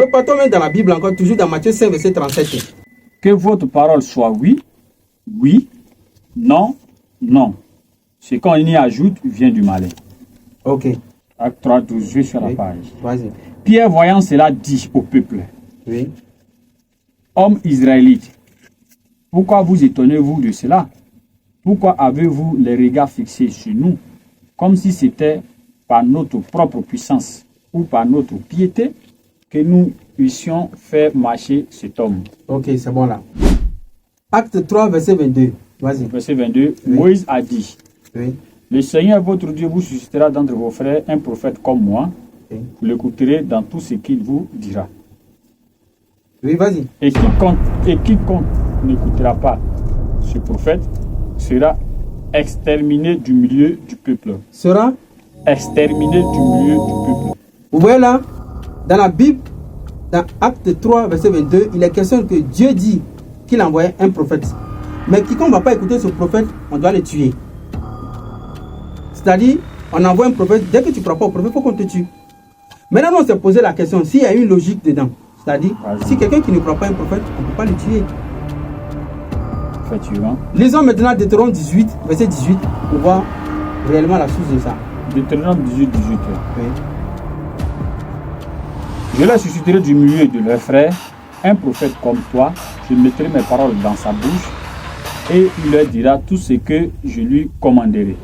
Repartons même dans la Bible encore, toujours dans Matthieu 5, verset 37. Que votre parole soit oui, oui, non, non. Ce qu'on y ajoute vient du malin. Ok, Acte 3, 12, je suis sur la oui. page. Vas-y. Pierre, voyant cela, dit au peuple, Oui. hommes israélites, pourquoi vous étonnez-vous de cela? Pourquoi avez-vous les regards fixés sur nous, comme si c'était par notre propre puissance ou par notre piété que nous puissions faire marcher cet homme? Ok, c'est bon là. Acte 3, verset 22. Vas-y. Verset 22, Oui. Moïse a dit, Oui. le Seigneur votre Dieu vous suscitera d'entre vos frères un prophète comme moi, Oui, vous l'écouterez dans tout ce qu'il vous dira. oui, vas-y. Et quiconque n'écoutera pas ce prophète sera exterminé du milieu du peuple. Sera, Exterminé du milieu du peuple. vous voyez là, dans la Bible, dans Acte 3, verset 22, il est question que Dieu dit qu'il envoyait un prophète. Mais quiconque ne va pas écouter ce prophète, on doit le tuer. C'est-à-dire, on envoie un prophète, dès que tu ne crois pas au prophète, il faut qu'on te tue. Maintenant, on s'est posé la question, s'il y a une logique dedans, c'est-à-dire, Vas-y. si quelqu'un qui ne croit pas un prophète, on ne peut pas le tuer. Effectivement. Lisons maintenant Deutéronome 18, verset 18, pour voir réellement la source de ça. Deutéronome 18, 18. Oui. Je leur susciterai du milieu de leurs frères un prophète comme toi. Je mettrai mes paroles dans sa bouche et il leur dira tout ce que je lui commanderai.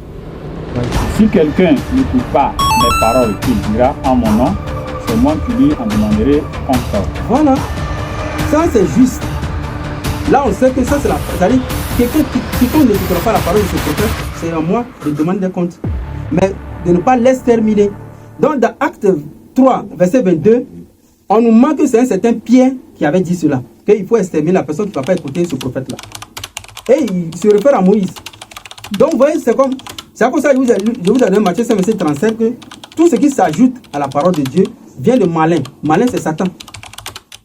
Oui. Si quelqu'un n'écoute pas mes paroles qu'il dira en mon nom, c'est moi qui lui en demanderai encore. Voilà. Ça, c'est juste. Là, on sait que ça, c'est la... C'est-à-dire, quelqu'un qui n'écoutera pas la parole de ce prophète, c'est à moi de demander des comptes. Mais de ne pas l'exterminer. Donc, dans Acte 3, verset 22, on nous montre que c'est un certain Pierre qui avait dit cela. Qu'il faut exterminer la personne qui ne va pas écouter ce prophète-là. Et il se réfère à Moïse. Donc, vous voyez, c'est comme ça que je vous ai donné Matthieu 5, verset 35, que tout ce qui s'ajoute à la parole de Dieu vient de Malin. Malin, c'est Satan.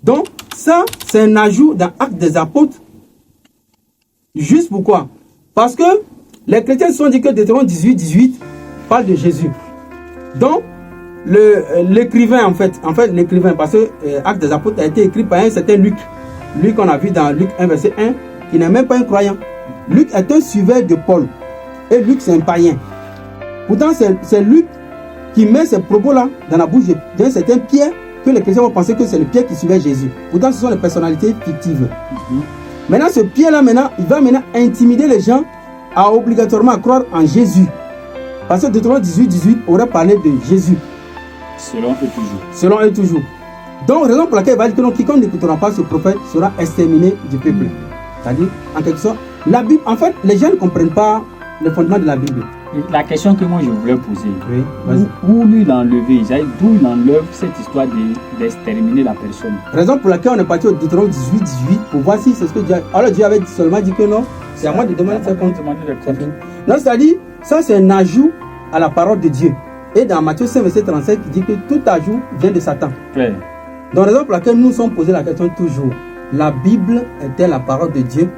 Donc, ça, c'est un ajout dans Actes des Apôtres. Juste pourquoi? Parce que les chrétiens se sont dit que Deutéronome 18, 18 parle de Jésus. Donc, l'écrivain, en fait l'écrivain, parce que Actes des Apôtres a été écrit par un certain Luc. Luc, on a vu dans Luc 1, verset 1, qui n'est même pas un croyant. Luc est un suiveur de Paul. Et Luc, c'est un païen. Pourtant, c'est Luc qui met ces propos-là dans la bouche d'un certain Pierre, que les chrétiens vont penser que c'est le Pierre qui suivait Jésus. Pourtant, ce sont les personnalités fictives. Maintenant, ce Pierre-là, il va intimider les gens à obligatoirement croire en Jésus. Parce que Deutéronome 18, 18 aurait parlé de Jésus. Selon eux toujours. Selon eux toujours. Donc, raison pour laquelle il va dire que non, quiconque n'écoutera pas ce prophète sera exterminé du peuple. C'est-à-dire, en quelque sorte, la Bible, en fait, les gens ne comprennent pas les fondements de la Bible. La question que moi je voulais poser, Oui, vas-y. où lui l'enlever, d'où il enlève cette histoire d'exterminer la personne? Raison pour laquelle on est parti au Deutéronome 18, 18 pour voir si c'est ce que Dieu a... Alors Dieu avait seulement dit que non, c'est à moi de demander ses comptes. Non, c'est-à-dire, ça c'est un ajout à la parole de Dieu. Et dans Matthieu 5, verset 37, il dit que tout ajout vient de Satan. Claire. Donc, raison pour laquelle nous nous sommes posé la question toujours, la Bible est-elle la parole de Dieu?